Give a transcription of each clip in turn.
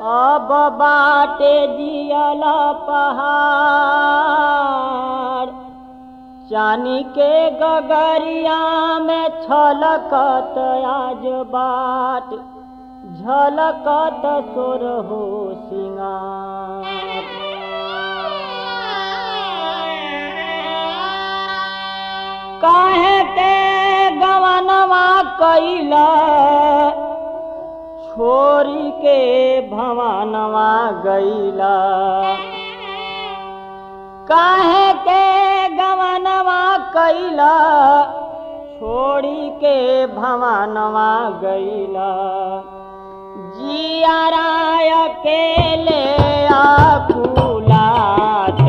अब बाटे जियल पहाड़, चानी के गगरिया में छलकत आज बाट, झलकत सोर हो सिंगार। काहे के गवनवा कइला, छोरी के भवनवा गइला। काहे के गवनवा कइला, छोड़ी के भवनवा गइला। जियारा अकेले आकुलात,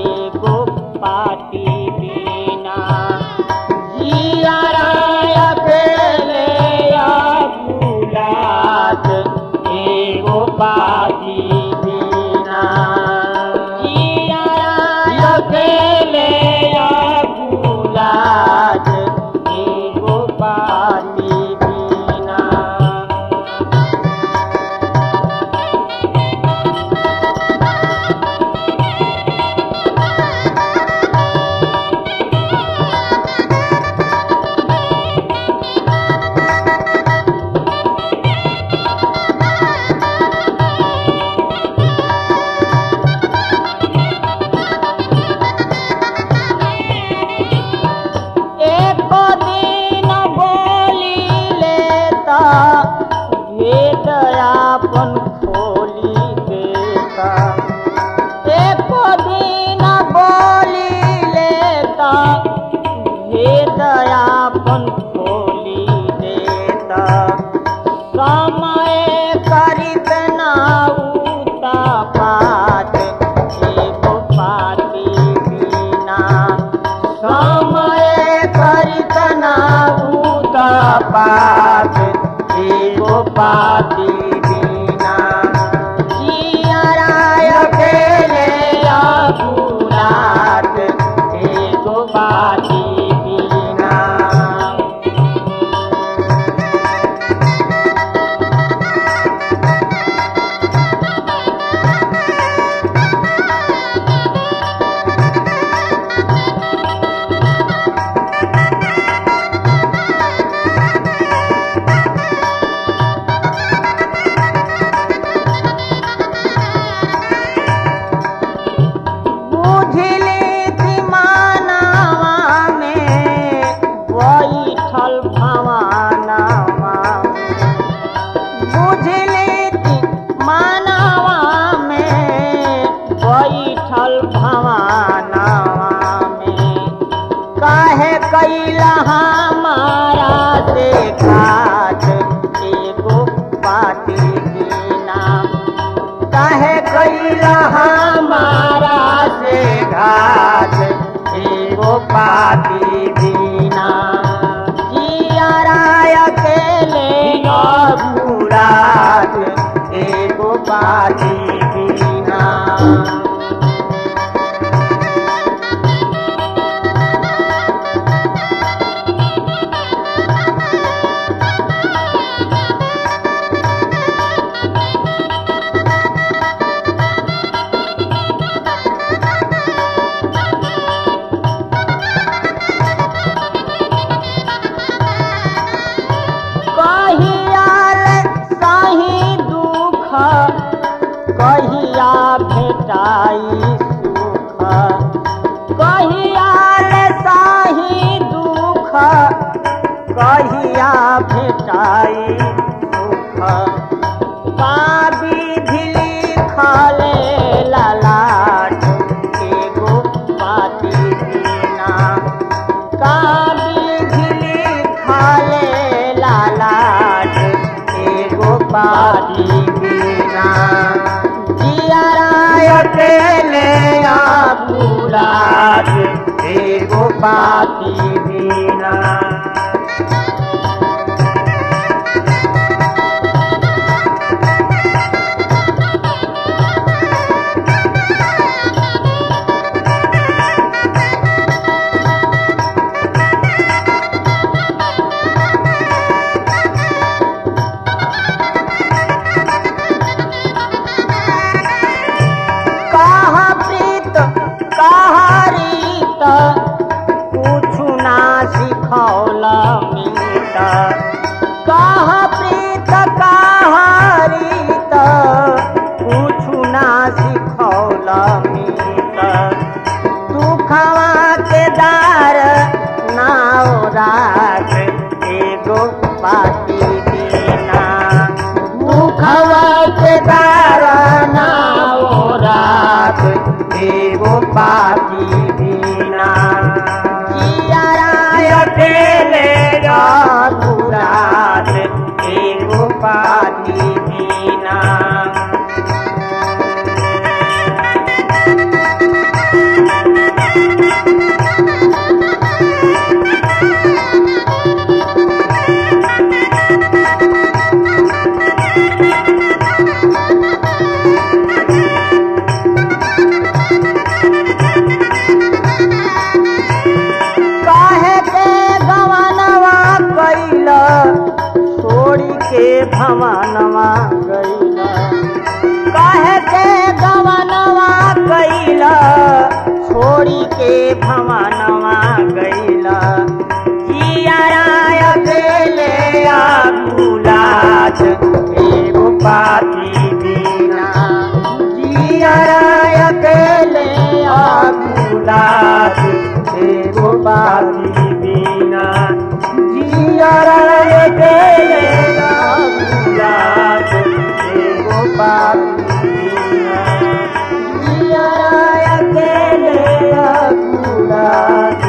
एगो पाती बिना। जियारा अकेले आकुलात, एगो पाती बिना। जियारा अकेले आकुलात, एगो पाती बिना। अपन खोली देता, एको दिन बोली लेता, भेद अपन खोली देता। समय करीब ना उता पात, एगो पाती बिना। समय करीब ना उता पात, एगो पाती बिना। जियारा अकेले आकुलात, एगो पाती बिना। काहे कैला हमारा से घाट, एगो पाती बिना। काहे कैला हमारा से घाट, एगो पाती बिना। जियारा अकेले आकुलात, एगो पाती बिना। कहिया भेटाई सुख, कहिया साही दुख, कहिया भेटाई सुख। विधि लिखले ललाट, एगो पाती बिना। विधि लिखले ललाट, एगो पाती बिना। जियारा अकेले आकुलात, एगो पाती बिना। पाती बीना। भवनवा गईला काहे के गवनवा गईला छोड़ी के भवनवा गईला। जियाराय अकेले आगुलाज एगो पाती बीना। जियाराय अकेले आगुलाज एगो पाती बीना। जियाराय अकेले एगो पाती बीना। जियाराय अकेले आगुलाज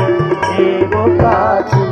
एगो पाती।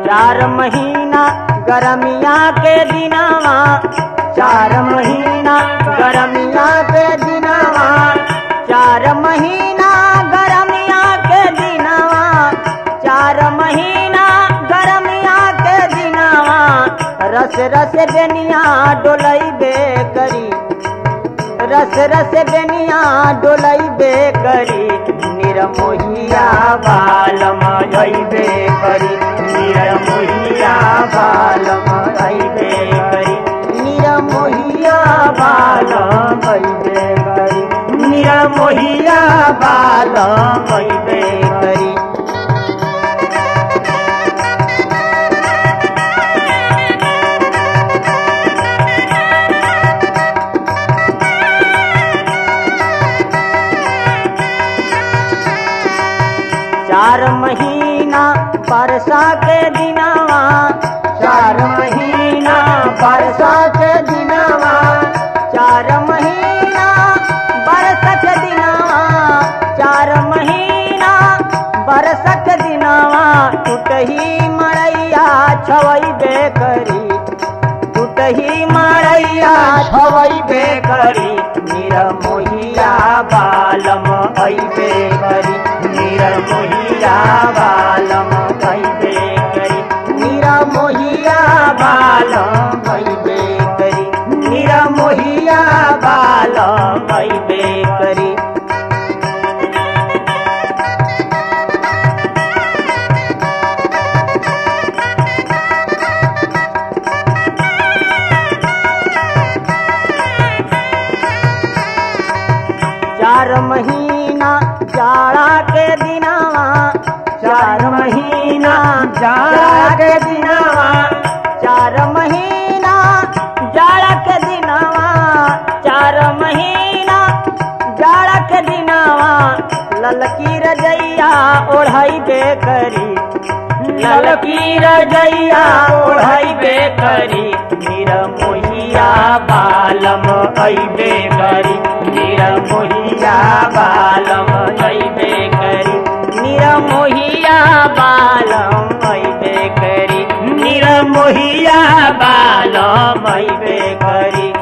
चार महीना गरमिया के दिनवा। चार महीना गरमिया के दिनवा। चार महीना गरमिया के दिनवा। चार महीना गरमिया के दिनवा। रस रस बेनिया डोलैबे करी। रस रस बेनिया डोलैबे करी। निरमोहिया बालम जइबे करी। निरमोहिया बालम जइबे करी। निरमोहिया बालम जइबे करी। निरमोहिया बालम जइबे करी। चार महीना बरसा के दिनवा। चार महीना बरसा के दिनवा। चार महीना बरसा के दिनवा। चार महीना बरसा के दिनवा। टूटही मड़ैया छवैबे करी। टूटही मड़ैया छवैबे करी। निरमोहिया बालम अइबे करी। निरमोहिया बालम अइबे करी। निरमोहिया बालम अइबे करी। निरमोहिया बालम अइबे करी। चार महीना जाड़ा के दिनवा। चार महीना जाड़ा के दिनवा। चार महीना जाड़ा के दिनवा। चार महीना जाड़ा के दिनवा। ललकी रजैया ओढ़ैबे करी। ललकी रजैया ओढ़ैबे करी। निरमोहिया बालम अइबे करी। निरमोहिया बालम अइबे करी। निरमोहिया बालम अइबे करी। निरमोहिया बालम अइबे करी।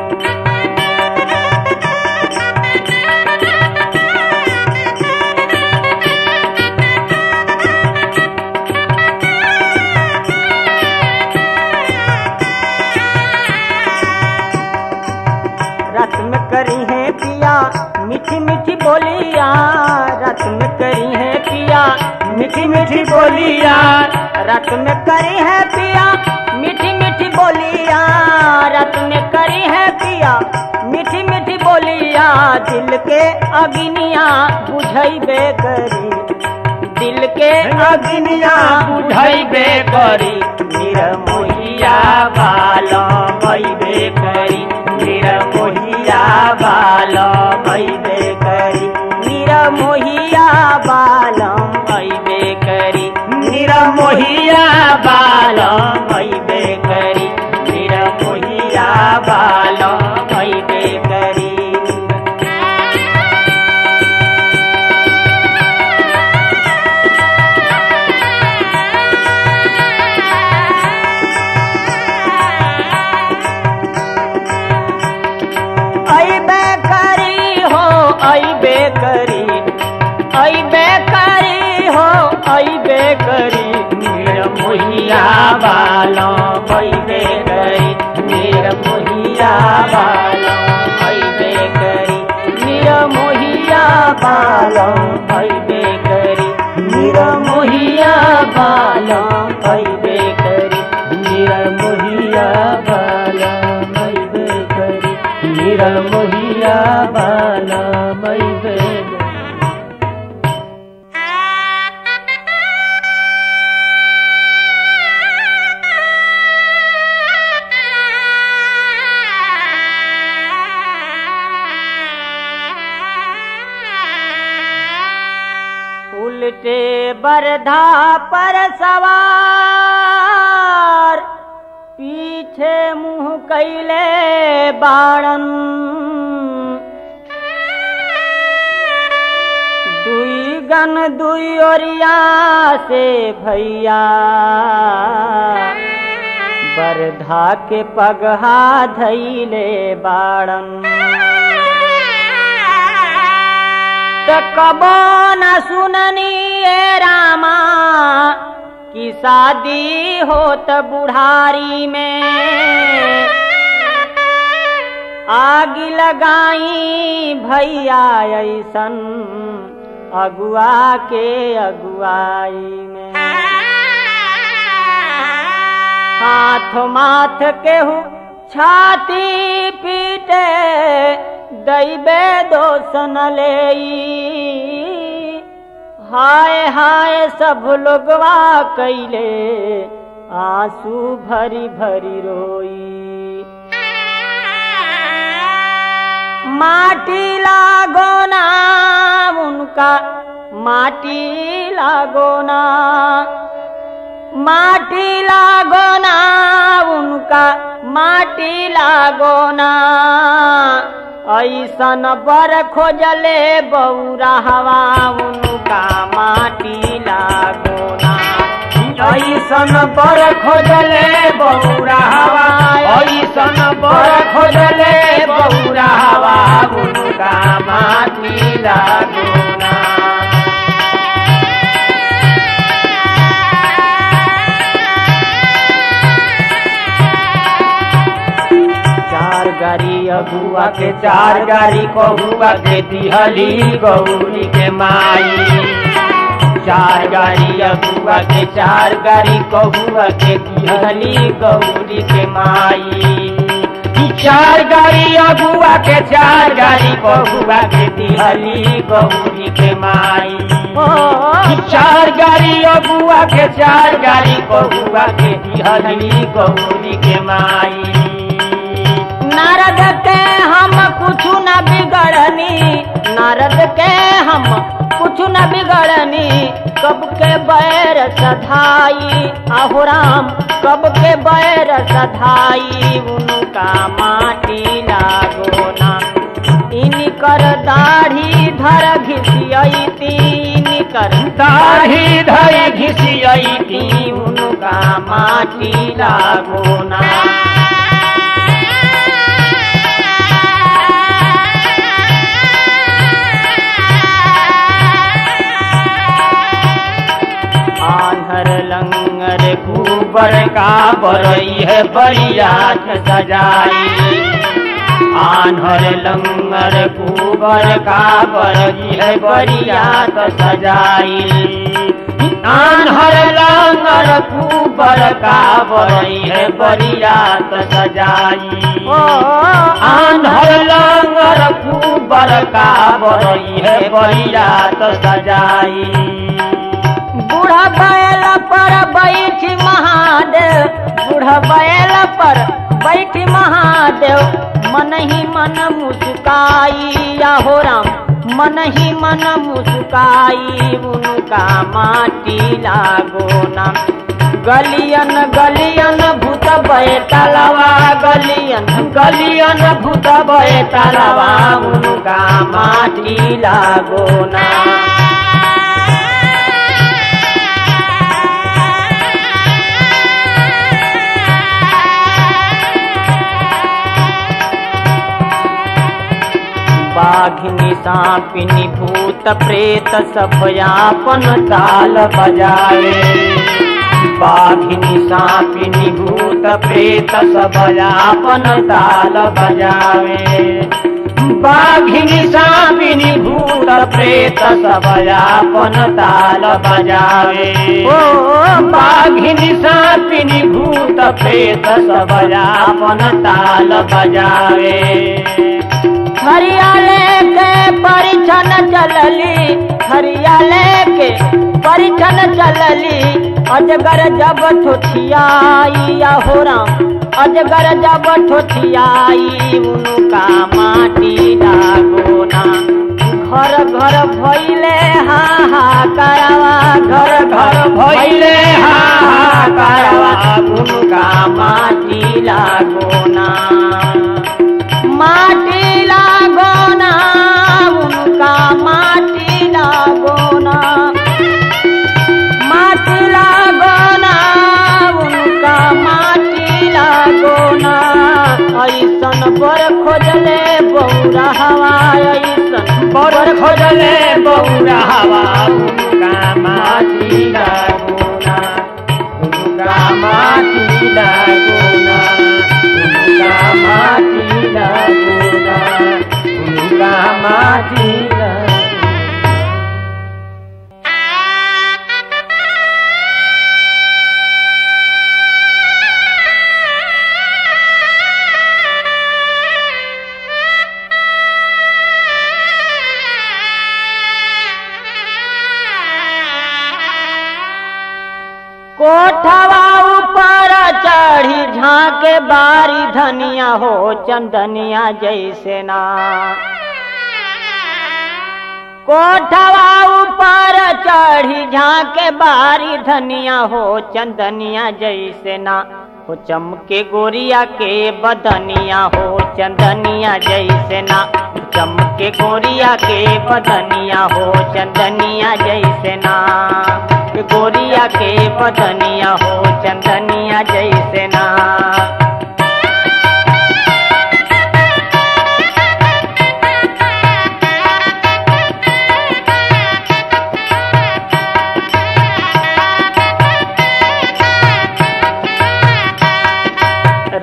मीठी मीठी बोलिया, रत में करी है पिया मीठी मीठी बोलिया, रत में करी है पिया मीठी मीठी बोलिया, दिल के अग्निया बुझैबे करी, दिल के अग्निया बुझैबे करी, निरमोहिया बालम अइबे करी, निरमोहिया बालम अइबे करी, निरमोहिया बालम अइबे करी, निरमोहिया बालम अइबे करी, निरमोहिया बालम अइबे करी। अइबे करी हो अइबे करी, अइबे करी हो अइबे करी, निरमोहिया बालम अइबे करी, निरमोहिया बालम अइबे करी, निरमोहिया बालम अइबे करी, निरमोहिया बालम अइबे करी, निरमोहिया बालम अइबे करी, निरमोहिया बालम अइबे करी। उल्टे बरधा पर सवार, पीछे मुंह कैले बाणन, दुई गन दुई ओरिया से भैया, बरधा के पगहा धैले बाणन, त कबो न सुननी ए रामा की शादी होत बुढ़ारी में, आग लगाई भैया ऐसन अगुआ के अगुआई में, हाथ माथ केहू छाती पीटे, दैबे दोष न लेई, हाय हाय सब लोगवा कैले आंसू भरी भरी रोई, माटी लागो ना उनका माटी लागो ना, माटी लागो ना उनका माटी लागो ना, ऐसन बर खोजले बौरा हवा उनका माटी लागो ना, ऐसन बर खोजले बौरा हवा, ऐसन बर खोजले बौरा हवा, उनका माटी लागो ना। चार गाड़ी अगुआ के चार गाड़ी कहुआ के दिहली गौरी के माई, चार गाड़ी अगुआ के चार गाड़ी कहुआ के दिहली गौरी के माई, चार गाड़ी अगुआ के चार गाड़ी कहुआ के दिहली गौरी के माई, चार गाड़ी अगुआ के चार गाड़ी कहुआ के दिहली गौरी के माई। नारद के हम कुछ न बिगड़नी, नारद के हम कुछ न बिगड़नी, कब के बैर सधाई आहो राम, कब के बैर सधाई उनका माटी लागो ना, इनकर दाढ़ी धर घिसियती, इनकर दाढ़ी धर घिसियती, उनका माटी लागो ना। आन्हर लंगर कुबर का बरई है बरियात सजाई, आन्हर लंगर कुबर का बरई है बरियात सजाई, आन्हर लंगर कुबर का बरई है बरियात सजाई ओ आन्हर लंगर कुबर का बरई है बरियात सजाई बूढ़ा बैल पर बैठी महादेव बूढ़ा बैल पर बैठी महादेव मन ही मन मुस्काई या हो राम मन ही मन मुस्काई उनका माटी लागो ना गलियन गलियन भूत बैठलवा गलियन गलियन भूत बैठलवा उनका माटी लागो ना बाघिनी सांपिनी भूत प्रेत सब यापन ताल बजावे बाघिनी सांपिनी भूत प्रेत सब यापन ताल बजावे बाघिनी सांपिनी भूत प्रेत सब यापन ताल बजावे ओ बाघिनी सांपिनी भूत प्रेत सब यापन ताल बजावे हरियाले के परिछन चलली हरियाले के परिछन चलली अजगर जब ठोठियाई या हो राम अजगर जब ठोठियाई उनका माटी लागो ना घर घर भइले हा हा करवा घर घर भइले हा हा करवा उनका माटी लागो ना माटी लागो ना उनका माटी लागो ना माटी लागो ना उनका माटी लागो ना ऐसन बर खोजले बौरा हवा ऐसन बर खोजले बौरा हवा उनका माटी लागो ना उनका माटी लागो ना उनका माटी लागो ना उनका माटी लागो कोठवा ऊपर चढ़ी झांके बारी धनिया हो चंदनिया जैसे ना कोठवा ऊपर चढ़ी झांके बारी धनिया हो चंदनिया जैसे ना हो चमके गोरिया के बदनिया हो चंदनिया जैसे ना चमके गोरिया के बदनिया हो चंदनिया जैसे ना गोरिया के बदनिया हो चंदनिया जैसे ना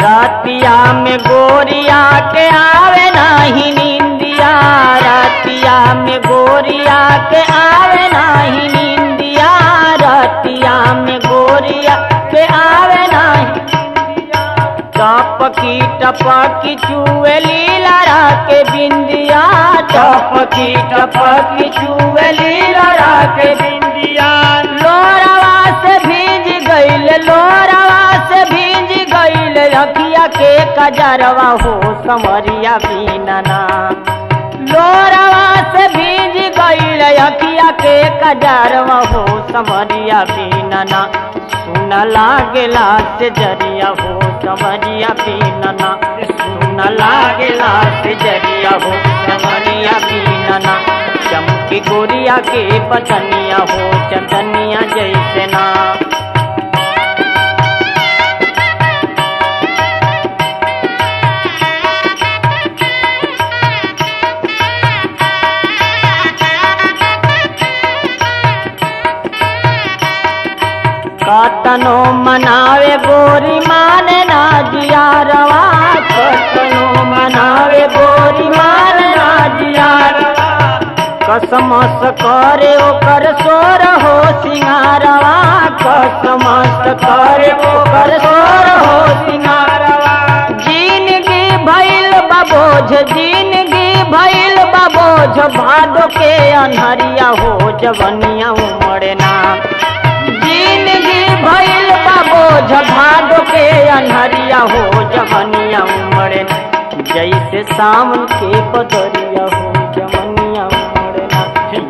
रातिया में गोरिया के आवे नाही नींदिया रातिया में गोरिया के आवे नाही नींदिया रातिया में गोरिया के आवे नाही टपकी टपकी चुए लीला के बिंदिया टपकी चुए लीला के बिंदिया लोरावा से भीज गईल लोरावा से भीज गईल अखिया के कजरवा हो समरिया बीनना लोरावा से भीज गईल अखिया के कजरवा हो समरिया बीनना सुन लागेला से जरिया हो समरिया बीनना सुन लागेला से जरिया हो समरिया बीनना चमकी गोरिया के बदनिया हो चंदनिया जैसे ना कतनो मनावे गोरी माने ना जिया रवा कतनो मनावे गोरी माने ना जिया रवा कसमस करे ओकर सोर हो सिंगारवा, कसमस करे ओकर सोर हो सिंगारवा। जिंदगी भइल बबोझ, जिंदगी भइल बबोझ, भादो के अन्हरिया हो जवनिया उमड़े ना। जिंदगी भइल बबोझ, भादो के अन्हरिया हो जवनिया उमड़े ना। जैसे सावन के बदरिया हो जवनिया उमड़े ना,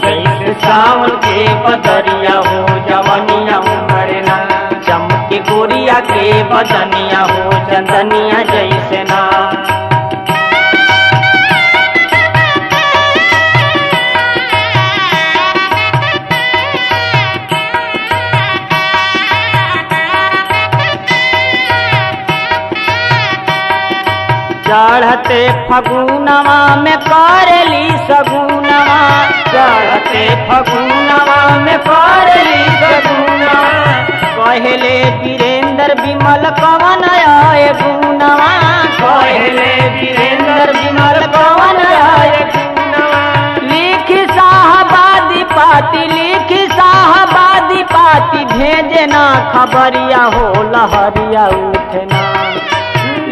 जैसे सावन के बदरिया हो जवनिया उमड़े ना। चमके गोरिया के बदनिया हो चंदनिया जैसे ना। चढ़ते फगुनवा में करली सगुनवा, चढ़ते फगुनवा में करली सगुनवा। कहले वीरेंद्र विमल कवन आए गुनवा, कहले वीरेंद्र विमल कवन आए गुनवा। लिखी साहबादी पाती, लिखी साहबादी पाती, भेजे ना खबरिया हो लहरिया उठना।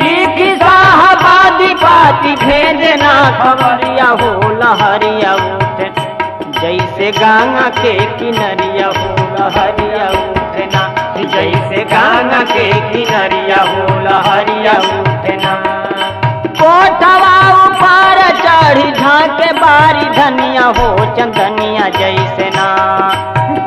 लिखी साहबादी पाती, भेजे ना खबरिया हो लहरिया उठना। जैसे गंगा के किनरिया हो लहरिया उठना, जैसे गंगा के किनरिया हो लहरिया उठना। कोठवा ऊपर चढ़ी झाके बारी धनिया हो चंदनिया जैसे ना।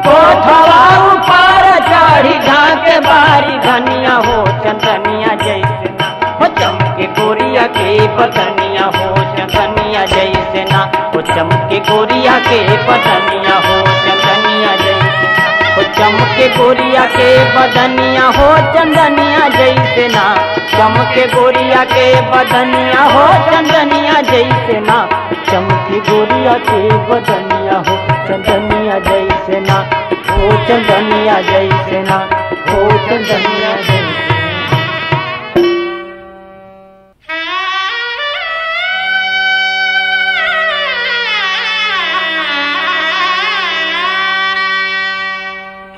कोठवा ऊपर चढ़ी झाके बारी धनिया हो चंदनिया जैसे ना। हो चमके गोरिया के बदनिया हो चंदनिया जैसे ना। हो चमके गोरिया के बदनिया हो चंदनिया जैसे ना। हो चमके गोरिया के बदनिया हो चंदनिया जैसे ना। चमके गोरिया के बदनिया हो चंदनिया जैसे ना। चमके गोरिया के बदनिया हो चंदनिया जैसे ना। हो चंदनिया जैसे ना, हो चंदनिया जैसे ना।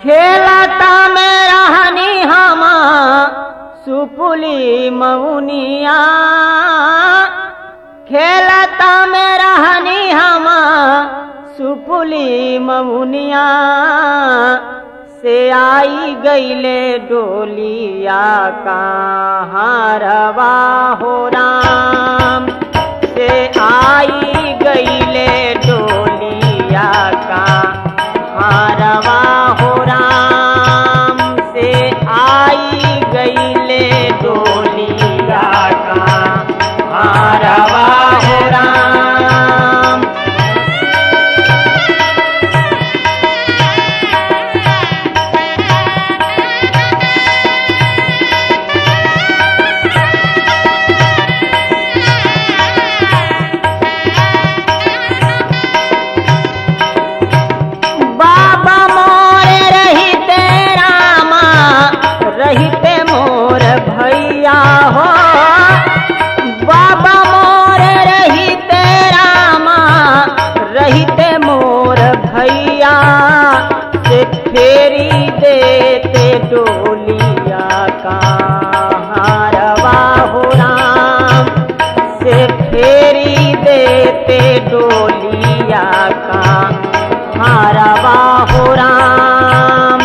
खेलता में रहनी हमा सुपुली मौनिया, खेलता में रहनी हमा सुपुली मौनिया। से आई गईले डोलिया कहाँ रवा हो राम, से आई गईले डोलिया कहाँ रवा हो राम। से आई गईले डोलिया कहाँ रवा हो राम। रहिते मोर भैया हो, बाबा मोर रहिते रामा, रहिते मोर भैया। से फेरी देते डोलिया कहाँ रवा हो राम, से फेरी देते डोलिया कहाँ रवा हो राम।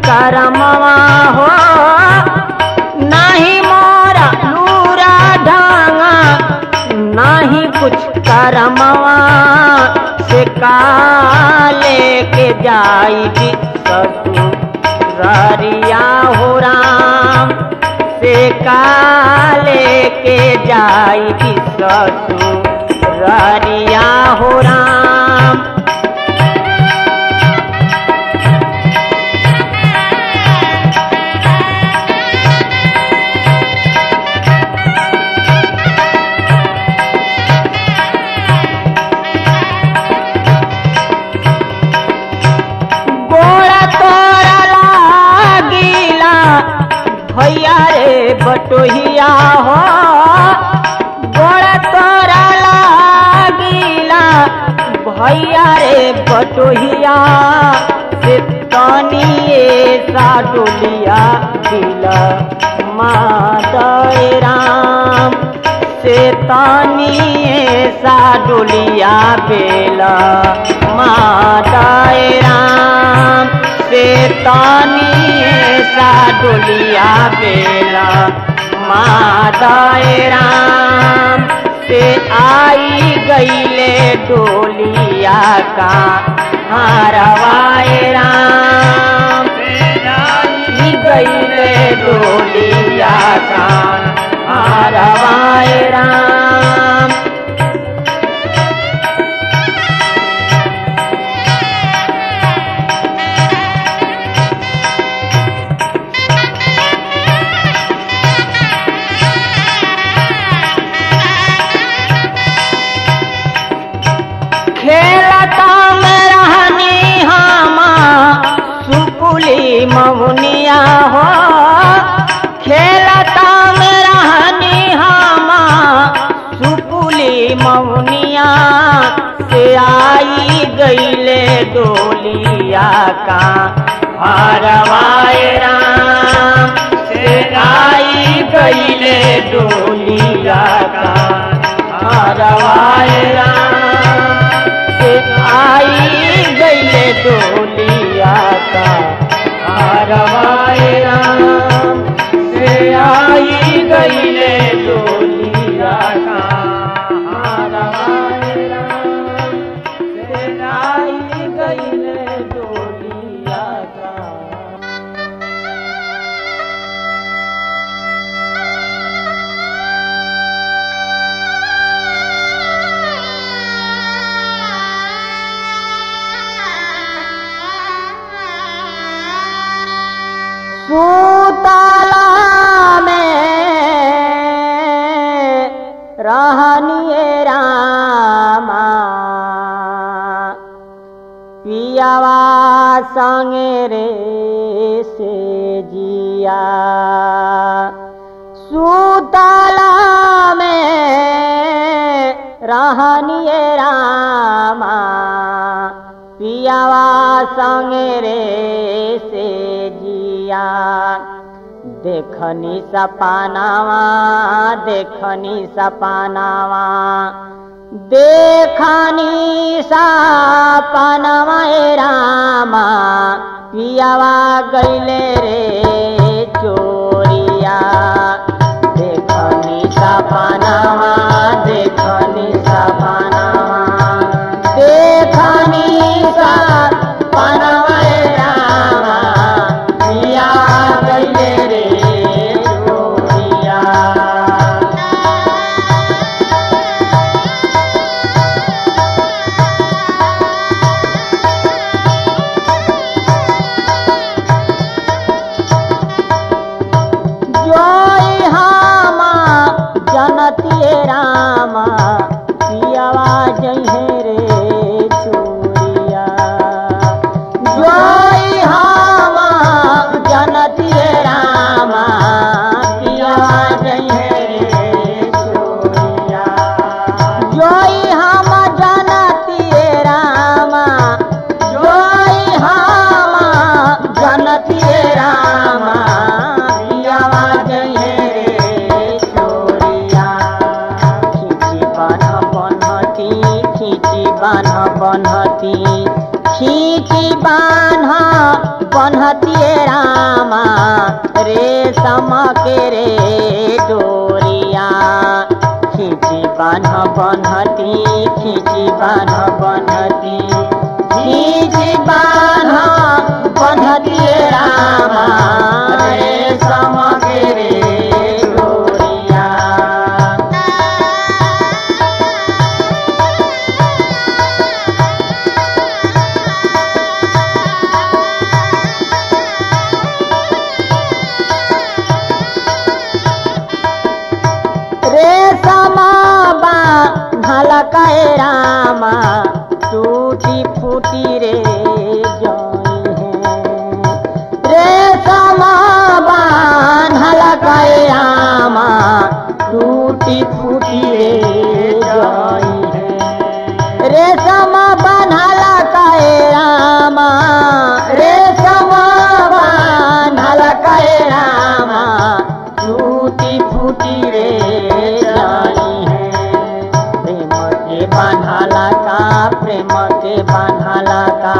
करमवा हो नाही मोरा लूरा ढांगा, नाही कुछ करमवा। से काले के जाई ससुररिया हो राम, से काले के जाई ससुररिया हो राम। बटोहिया हो गोड़ तोरा लागिला भैया रे बटोहिया से तनिए सा डोलिया दिला मादय राम से तनिए सा डोलिया बेला मादय राम से तनिए सा डोलिया बेला मादय राम से आई गईले डोलिया का हारवाए राम आई गईले डोलिया का हारवाए राम खेलता में रहनी हामा सुपुली महुनिया हो खेलता में रहनी हामा सुपुली महुनिया से आई गईले डोलिया का हारवाए राम से आई गईले डोलिया का हारवाए राम आई गईले डोलिया का हारवाए राम से आई गईले डोलिया का हारवाए राम से आई गईले डोलिया का सुतला में रहनिए रामा पियावा संगे रे से जिया सुतला में रहनिए रामा पियावा संगे रे से जिया देखनी सपनावा देखनी सपनावा देखनी सपनावा रामा पियावा गईले रे चोरिया देखनी सपनावा देखनी सपनावा देखनी सपनावा रामा पिया गईले रे चोरिया जोई हामा जनती रामा पियावा जहे रे चोरिया जोई हामा जनती रामा पियावा जहे रे चोरिया जोई हामा जनती रामा जोई हामा जनती रामा पियावा जहे रे चोरिया खींची बान्ह बनहती खींची बान्ह बनहती रामा रेशम के रे डोरिया खींची बान्ह बनहती खींची बान्ह बनहती खींची बान्ह बनहती रामा रेशम के रे डोरिया बान्हलकै रामा टूटी फूटी रे जई है रेशम बान्हलकै रामा रेशम बांधला काहे रामा, रेशम बांधला काहे रामा, टूटी फूटी रे जानी है। प्रेम के बांधला का, प्रेम के बांधला का,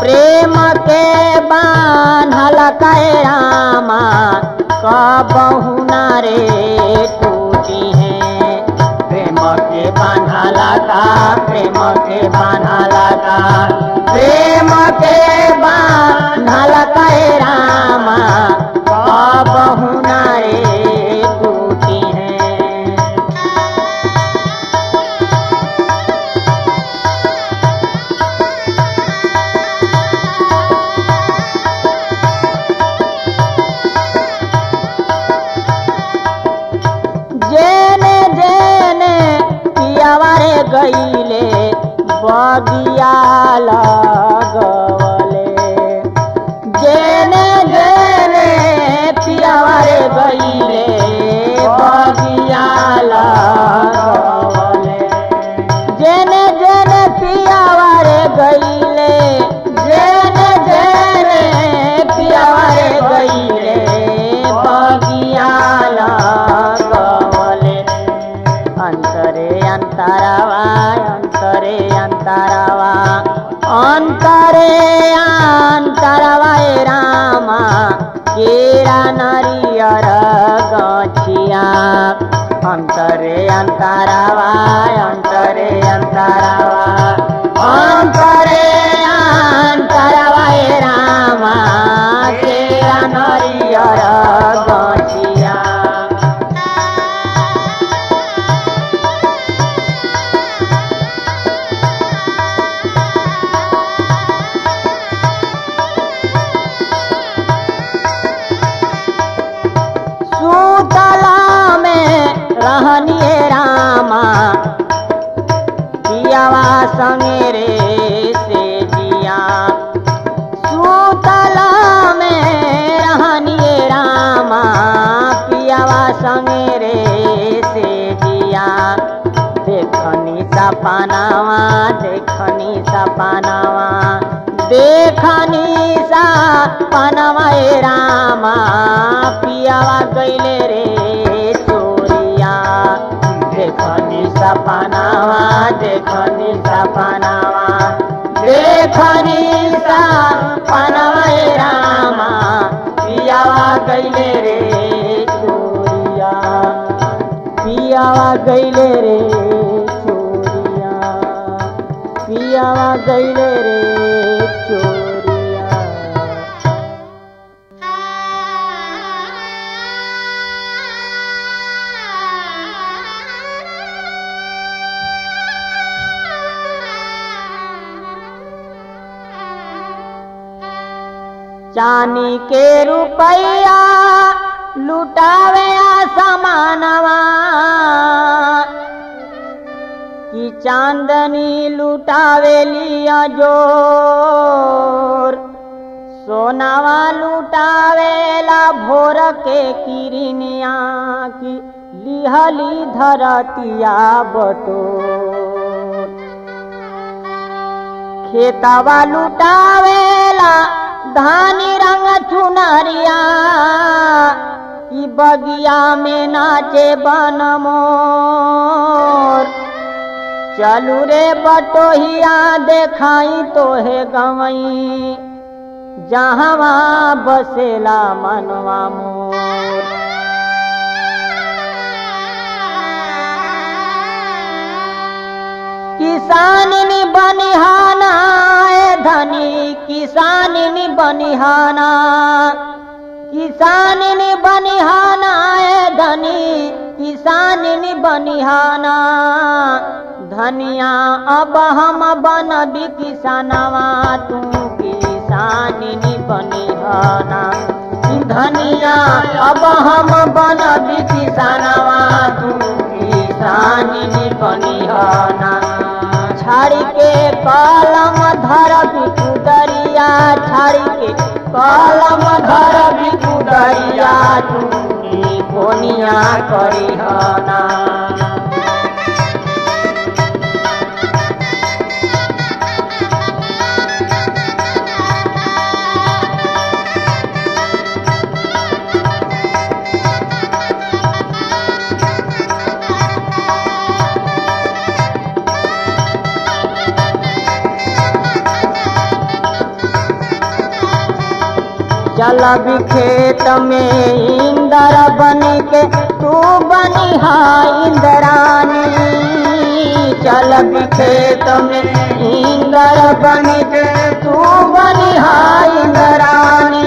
प्रेम के बांधला काहे रामा, कबहु ना रे टूटी है। प्रेम के बांधला का, प्रेम के बांधला का, प्रेम के बांधला काहे रामा, कबहु ना रे टूटी है। जेने जेने पियावा रे गईले बगिया लगवले, जेने जेने पियावा रे गईले बगिया लगवले, जेने जेने पियावा रे गईले, जेने जेने पियावा रे गईले बगिया लगवले। अंतरे अंतरावा, अंतरे अंतरावा, अंतरे अंतरावा ए रामा, केरा नरियर गछिया। अंतरे अंतरावा, अंतरे अंतरावा, अंतरे अंतरावा ए रामा, केरा नरियर गछिया। सूतला में रहनिए रामा, पियावा संगे रे से जिया। सूतला में रहनिए रामा, पियावा संगे रे से जिया। देखनी सपनावा, देखनी सपनावा, देखनी सपनावा ए रामा, पियावा गईले रे चोरिया। देखनी सपनावा, देखनी सपनावा, देखनी सपनावा ए रामा, पियावा गईले रे चोरिया, पियावा गईले रे चोरिया, पियावा गईले रे चोरिया। चानी के रुपया लुटावे आसमानवा, कि चांदनी लुटावे लिया जोर। सोनावा लुटावेला भोर के किरनिया, की लिहली धरतिया बटोर। खेतवा लुटावेला धानी रंग चुनरिया, ई बगिया में नाचे बन मोर। चलू रे बटोहिया देखाई तोहे गवई, जहवा बसेला मनवा मोर। किसानिनी बनिहाना ए धनी, किसानिनी बनिहाना, किसानिनी बनिहाना ए धनी, किसानिनी बनिहाना। धनिया अब हम बनबी किसानवा, तू किसानिनी बनिहाना। धनिया अब हम बनबी किसानवा, तू किसानिनी बनिहाना। छाड़ी के कलम धर बिकुदरिया, छाड़ी के कलम धर बिकुदरिया, तू कोनिया करिहना। चल भी खेत में इंद्र बन के तू बनिहा इंद्रानी। चल भी खेत में इंद्र बन के तू बनिहा इंद्रानी।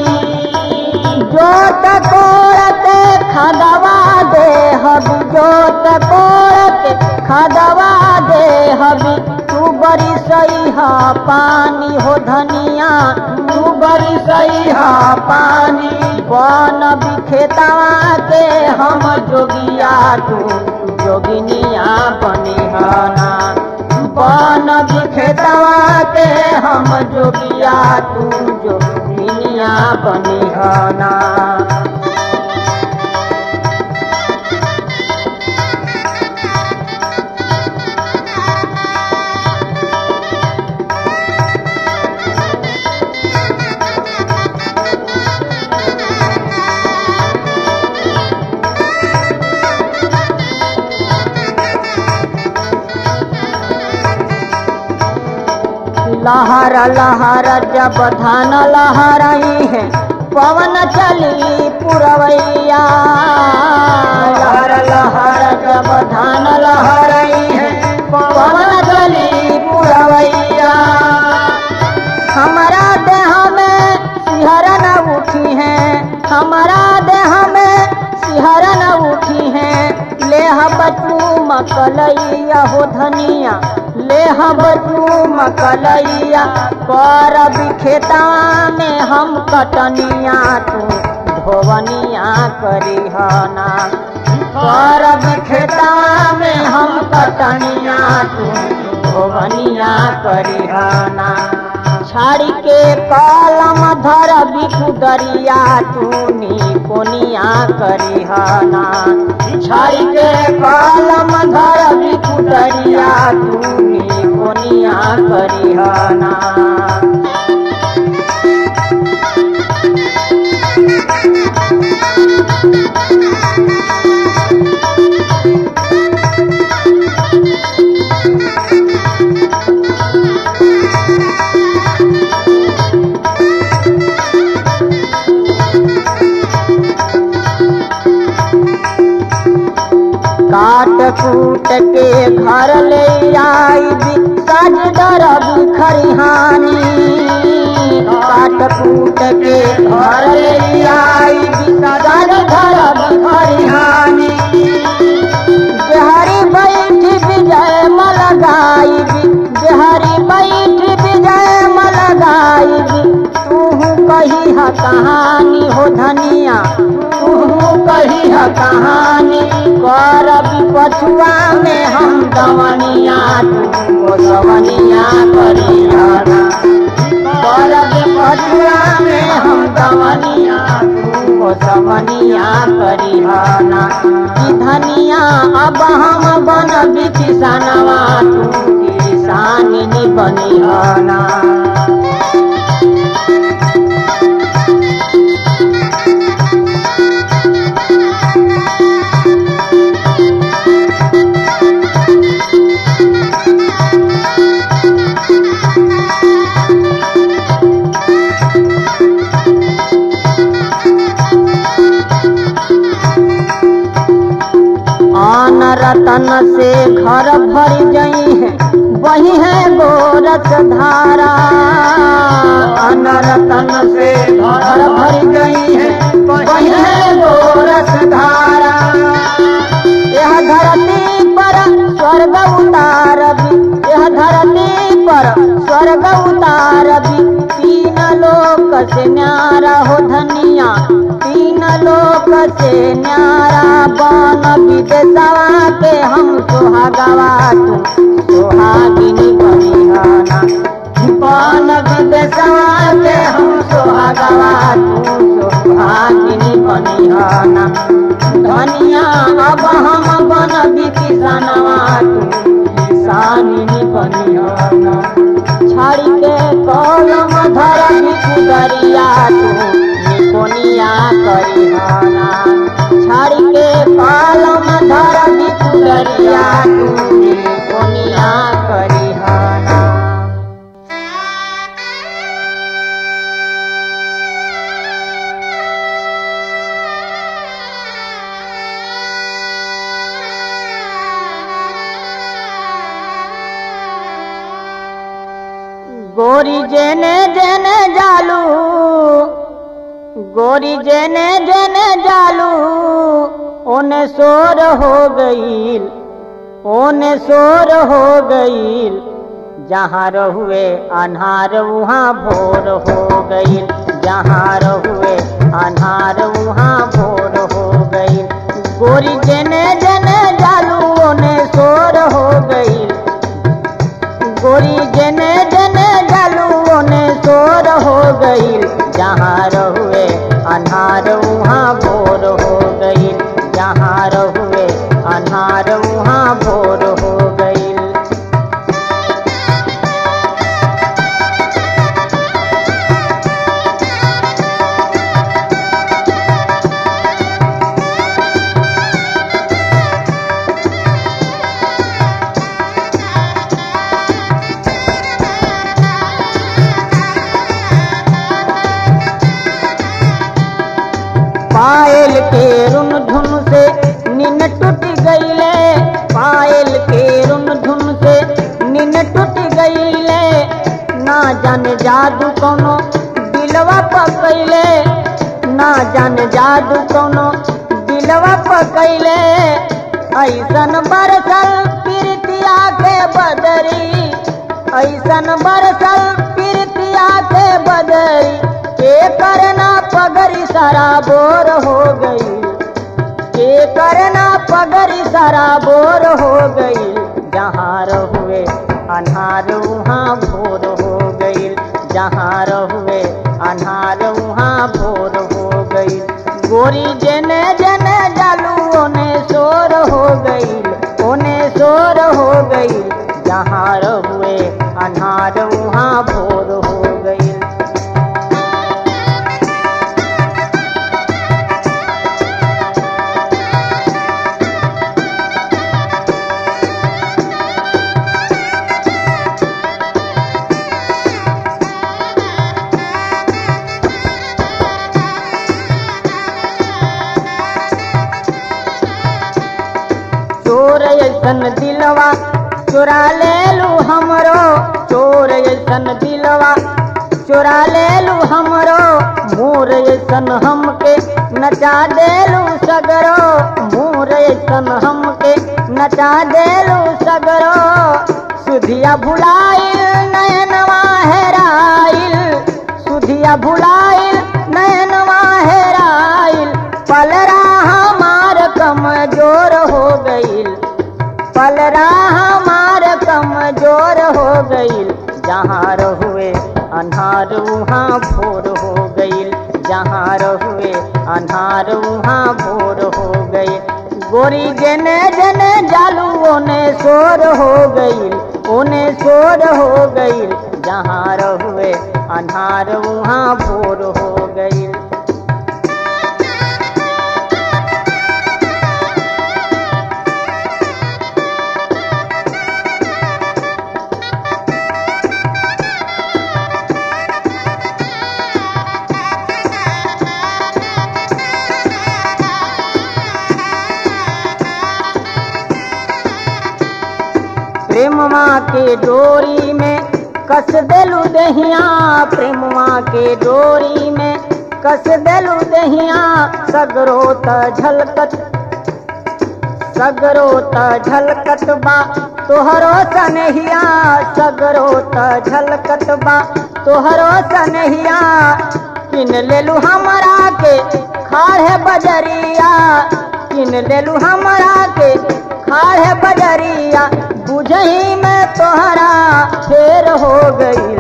जोत कोड़ते खदवा दे हबी, जोत कोड़ते खदवा दे हबी, तू बरी सही हा पानी हो धनिया, तू बरी सही हा पानी। बन भी खेतवा के हम जोगिया, तू जोगिनिया बनिहाना। बन भी खेतवा के हम जोगिया, तू जोगिनिया बनिहाना। लहर लहर जब धान लहराई है, पवन चली पुरवैया। लहर लहर जब धान लहराई है, पवन चली पुरवैया। हमारा देह में सिहरन उठी है, हमारा देह में सिहरन उठी है। ले बचू मकलैया हो धनिया, ले बचू मकलैया। कर भी खेता में हम कटनिया, तू धोवनिया करिहना। कर भी खेता में हम कटनिया, तू धोवनिया करिहना। छाड़ी के कलम धर भी कुदरिया, तू कोनिया करिहना। छाड़ी के कलम धर भी कुदरिया, तू कोनिया करिहना। काट कूट के घर ले आई भी, सज दरब खरिहानी। काट कूट के घर ले आई भी, सज दरब खरिहानी। जहरी बैठ विजय मल गाई भी, जहरी बैठ विजय मल गाई भी। तू कही है कहानी हो धनिया, तू कही है कहानी। कर भी पछुआ में हम दवनिया, तू सवनिया करिहना। कर भी पछुआ में हम दवनिया, तू सवनिया करिहना। कि धनिया अब हम बन भी किसानवा, तू किसानी बनिहना। रतन से घर भर गई है, वही है गोरख धारा। अन रतन से घर भर गई है, वही है गोरख धारा। यह धरती पर स्वर्ग उतार भी, यह धरती पर स्वर्ग उतार भी। तीन लोक से न्यारा हो धनिया, तीन लोक से न्यारा। बन विदेशवा के हम सुहागवा, तू सुहागिनी बनिहना। बन विदेशवा के हम सुहागवा, तू सुहागिनी बनिहना। धनिया अब हम बन भी किसानवा, तू किसानी बनिहना। छाड़ी के कलम धर भी कुदरिया, तू कोनिया करिहना। छाड़ी के कलम धर भी कुदरिया, तू कोनिया करिहना। गोरी जेने जेने जालू, गोरी जेने जेने जालू, ओने शोर हो गईल, ओने शोर हो गईल। जहाँ रहुए अन्हार वहाँ भोर हो गईल, जहाँ रहुए अन्हार वहाँ भोर हो गईल। गोरी जेने जेने जालू, ओने शोर हो गईल, गोरी जेने जेने जालू, ओने शोर हो गईल। जहाँ रहुए अन्हार वहाँ भोर हो गईल, जहाँ रहुए अन्हार वहाँ भोर हो गईल। पायल के रुन धुन से नीन टूट गईले, पायल के रुन धुन से नीन टूट गईले। ना जाने जादू कोनो दिलवा पकैले, ना जाने जादू कोनो दिलवा पकैले। ऐसन बरसल प्रीतिया के बदरी, ऐसन बरसल प्रीतिया के बदरी। के करना पगरी सारा बोर हो गई, के करना पगरी सारा बोर हो गई। जहाँ रहुए अन्हार वहाँ भोर हो गई, जहाँ रहुए अन्हार वहाँ भोर हो गई। गोरी जेने जेने जालू, ओने शोर हो गई, ओने शोर हो गई। जहाँ रहुए अन्हार वहाँ भोर हो गई। चोर ऐसन दिलवा चुरा ले लू हमरो, चोर ऐसन दिलवा चुरा ले लू हमरो। मोर ऐसन हमके नचा देलू सगरो, मोर ऐसन हमके नचा देलू सगरो। सुधिया भुलाइल नैनवा हेराइल, सुधिया भुलाइल नैनवा हेराइल। पलरा हमार कमजोर हो गईल, पलरा हमार कमजोर हो गईल। जहाँ रहुए अन्हार वहाँ भोर हो गईल, जहाँ रहुए अन्हार वहाँ भोर हो गईल। गोरी जेने जेने जालू, ओने शोर हो गईल, ओने शोर हो गईल। जहाँ रहुए अन्हार वहाँ भोर हो गईल। प्रेमवा के डोरी में कस देलू दहिया, प्रेमवा के डोरी में कस देलू दहिया। सगरो त झलकत, सगरो त झलकत बा तोहरो सनहिया, सगरो त झलकत बा तोहरो सनहिया। किन लेलू हमरा के खाड़े बजरिया, किन लेलू हमरा के खाड़े बजरिया। बुझही में तोहरा फेर हो गई,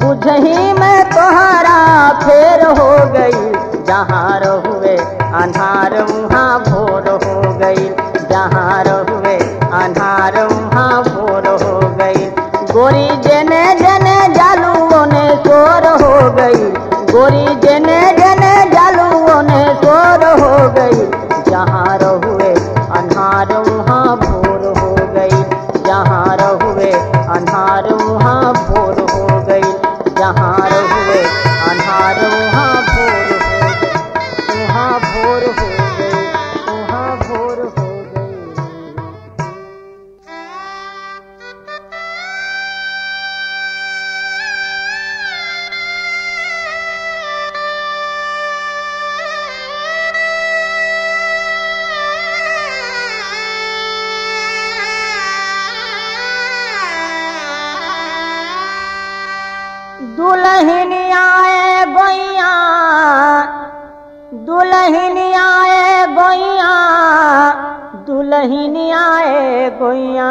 बुझही में तोहरा फेर हो गई। जहाँ रहुए अन्हार वहाँ भोर हो गई, जहाँ रहुए अन्हार वहाँ भोर हो गई। गोरी जेने जेने जालू, ओने शोर हो गई, गोरी जेने जेने जालू, ओने शोर हो गई। जहाँ रहुए अन्हार वहाँ भोर हो गई, जहाँ रहुए अन्हार वहाँ भोर हो गई। जहाँ रहुए अन्हार वहाँ भोर हो गई, वहाँ भोर हो गई, वहाँ भोर हो गई। दुल्हन आए गोइया, दुल्हन आए गोइया, दुल्हन आए गोइया,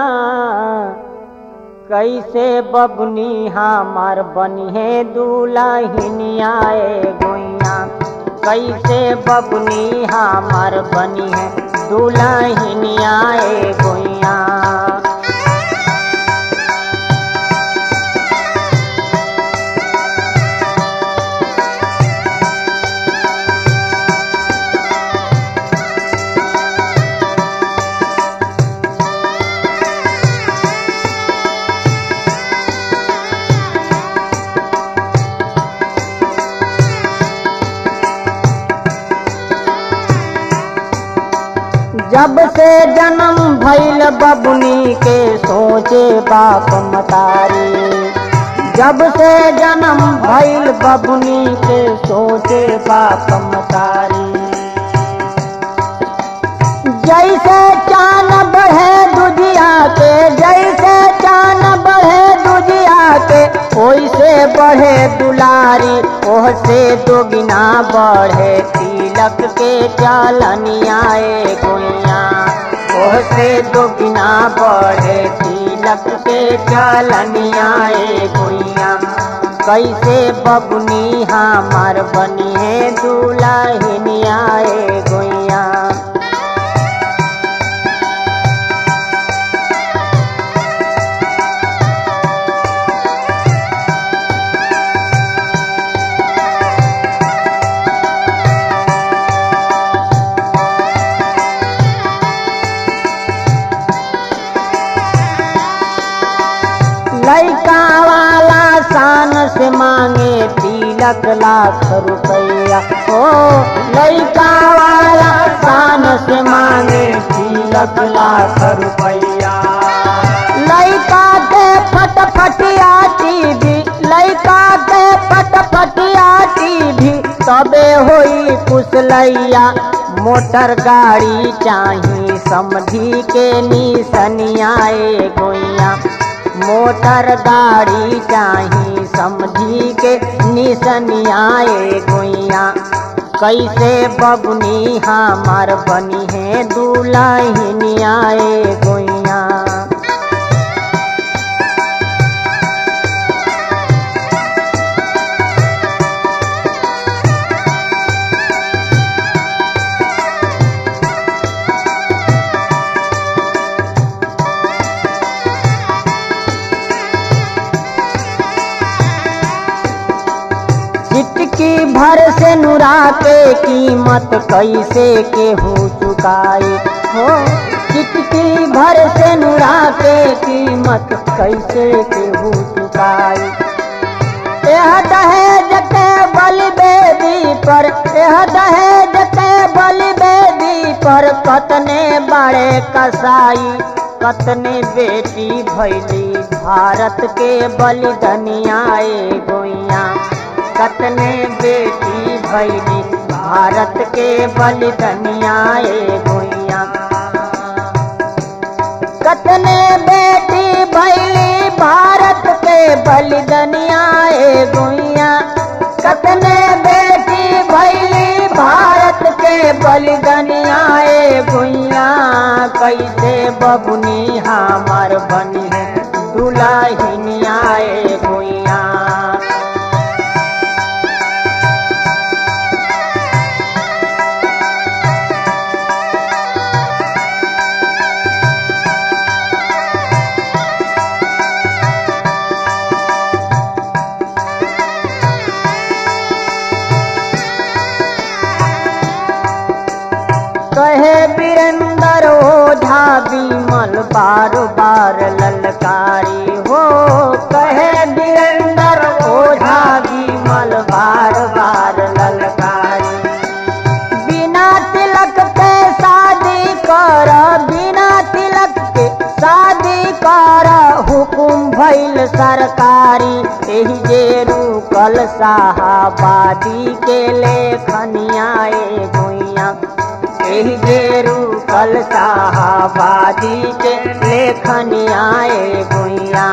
कैसे बबनी हमार बनी है दुल्हन आए गोइया, कैसे बबनी हमार बनी है दुल्हन आए गोइया। जब से जन्म भइल बबुनी के सोचे बाप मतारी, जब से जन्म भइल बबुनी के सोचे बाप मतारी। जैसे चांद बढ़े दुजिया के, जैसे चांद बढ़े दुजिया के, ओइसे बढ़े दुलारी, ओह से दोगुना बढ़े तिलक के चालनियाए गोइया, ओह से दोगुना बढ़े तिलक के चालनियाए गोइया। कैसे बबुनी हमार बनी है दुल्हनियाए गोइया। लइका वाला शान से मांगे तिलक लाख रुपया, ओ लइका वाला शान से मांगे तिलक लाख रुपया। लइका के फटफटिया टीवी, लइका के फटफटिया टीवी, तबे होई कुशलैया। मोटर गाड़ी चाही समधी के निसनियाए गोइया, मोटर गाड़ी चाही समझी के निसनियाए गोइया। कैसे बबुनी हमार बनी है दुल्हनियाए गोइया। चिटकी भर से नुरा के कीमत कैसे केहू चुकाई, हो चिटकी भर से नुरा के कीमत कैसे केहू चुकाई। यह दहेज के बलि बेदी पर, यह दहेज के बलि बेदी पर, कतने बड़े कसाई, कतने बेटी भैली भारत के बलिदानियाए गोइया, कतने बेटी भैली भारत के बलिदानियाए गोइया। कतने बेटी भैली भारत के बलिदानियाए गोइया, कतने बेटी भैली भारत के बलिदानियाए गोइया। कैसे बबुनी हमार बनी है दुल्हनियाए गोइया। कहे वीरेंद्र ओझा विमल बार बार ललकारी, हो कहे वीरेंद्र ओझा विमल बार बार ललकारी। बिना तिलक के शादी कर, बिना तिलक के शादी कर, हुकुम भइल सरकारी। एही जे रुकल शाहाबादी के लेखनियाए गोइया, एही जे रुकल शाहाबादी के लेखनियाए गोइया।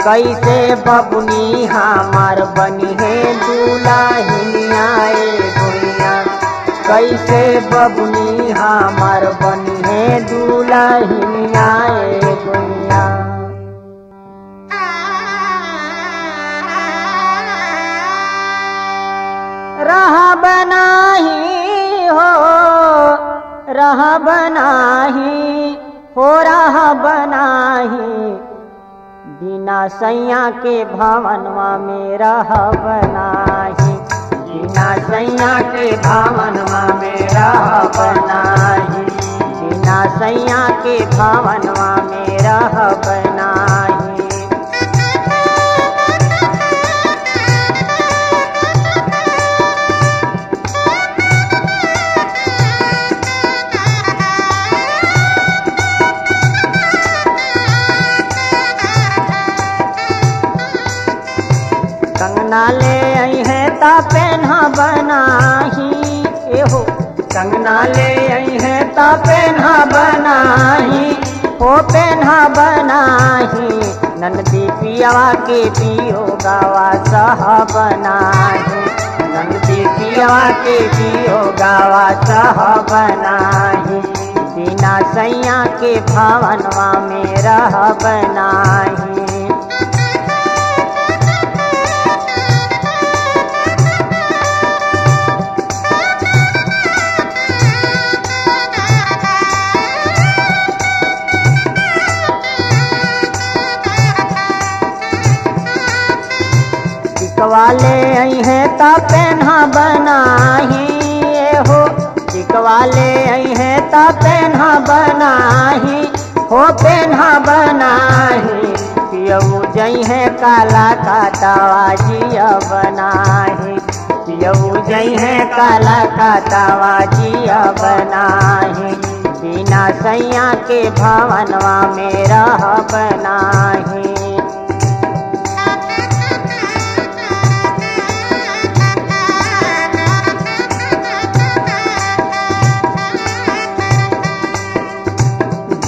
कैसे बबुनी हमार बनी है दुल्हनिया ए गोइया, कैसे बबुनी हमार बनी है दुल्हनिया ए गोइया। रहा बनाही हो, रहा बनाही हो, रहा बनाही बिना सैया के भवनवा में रह बनाही, बिना सैया के भवनवा में रह बनाही, बिना सैया के भवनवा में रह बनाही। कंगना ले आई है ता पेन्हा बनाही एहो, कंगना ले आई है ता पेन्हा बनाही हो, पेन्हा बनाही नंदी पियावा के पियो गावा सह बनाही, नंदी पियावा के पियो गावा सह बनाही, बिना सैया के भवनवा में रह बनाही। चिकवाले आई है ता पेन्हा बनाही हो, चिकवाले आई है ता पेन्हा बनाही हो, पेन्हा बनाही पियऊ जई है काला काटावा जिया बनाही, पियऊ जई है काला काटावा जिया बनाही, बिना सैया के भवनवा में रह बनाही।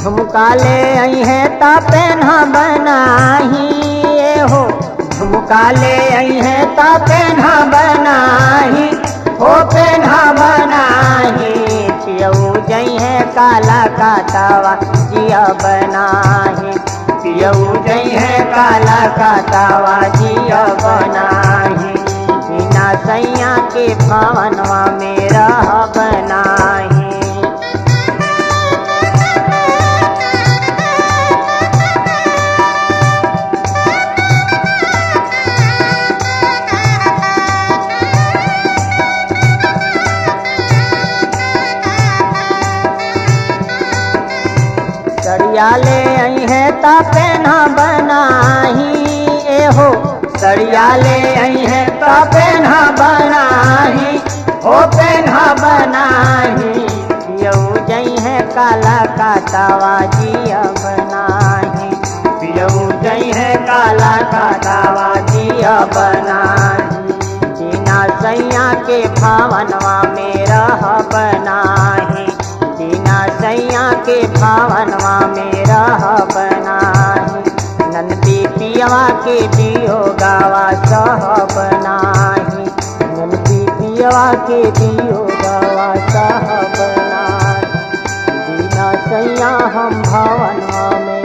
झुमका ले आई है ता पेन्हा बनाही हो, झुमका ले आई है ता पेन्हा बनाही हो, पेन्हा बनाही पियऊ जई है काला काटावा जिया बनाही, पियऊ जई है काला काटावा जिया बनाही, बिना सैया के भवनवा में रह बनाही। सड़िया ले आई है ता पेन्हा बनाही एहो, सड़िया ले आई है ता पेन्हा बनाही हो, पेन्हा बनाही पियऊ जई है काला काटावा जिया बनाही, पियऊ जई है काला काटावा जिया बनाही, बिना सैया के भवनवा में रह बनाही, बिना सैया के भवनवा में रह बनाही, नंदी पियवा के दियो गावा सह बनाही, नंदी पियवा के दियो गावा सह बनाही, बिना सैया हम भवनवा में